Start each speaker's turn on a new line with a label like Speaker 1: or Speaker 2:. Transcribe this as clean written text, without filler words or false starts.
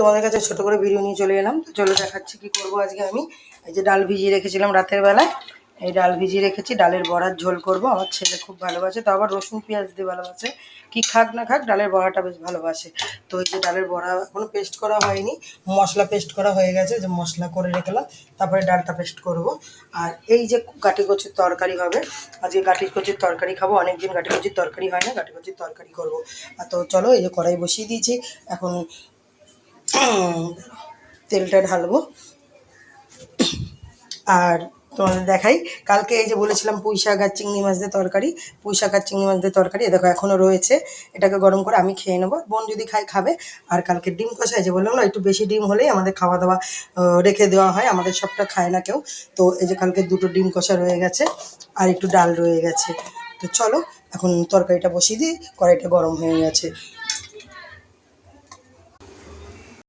Speaker 1: তোমাদের কাছে ছোট করে ভিডিও নিয়ে চলে এলাম। তো চলো দেখাচ্ছি কি করব আজকে। আমি এই যে ডাল ভিজিয়ে রেখেছিলাম রাতের বেলায়, এই ডাল ভিজিয়ে রেখেছি। ডালের বড়ার ঝোল করব। আমার ছেলে খুব ভালোবাসে, তো আবার রসুন পেঁয়াজ দিয়ে ভালোবাসে, কি খাক না খাক ডালের বড়াটা বেশ ভালোবাসে। তো এই যে ডালের বড়া এখনো পেস্ট করা হয়নি, মশলা পেস্ট করা হয়ে গেছে, যে মশলা করে রেখেলাম, তারপরে ডালটা পেস্ট করব। আর এই যে গাটি কচুর তরকারি হবে, আজকে গাটি কচুর তরকারি খাবো। অনেকদিন গাটি কচুর তরকারি হয় না, গাটি কচুর তরকারি করবো। আর তো চলো, এই যে কড়াই বসিয়ে দিয়েছি, এখন তেলটা ঢালবো। আর তোমাদের দেখাই, কালকে এই যে বলেছিলাম পুঁই শাক আর চিংড়ি মাছ দিয়ে তরকারি, পুঁই শাক আর চিংড়ি মাছ দিয়ে তরকারি দেখো এখনও রয়েছে। এটাকে গরম করে আমি খেয়ে নেবো, বোন যদি খায় খাবে। আর কালকে ডিম কষা, এই যে বললাম না একটু বেশি ডিম হলেই আমাদের খাওয়া দাওয়া রেখে দেওয়া হয়, আমাদের সবটা খায় না কেউ। তো এই যে কালকে 2টো ডিম কষা রয়ে গেছে, আর একটু ডাল রয়ে গেছে। তো চলো এখন তরকারিটা বসিয়ে দিই, কড়াইটা গরম হয়ে গেছে।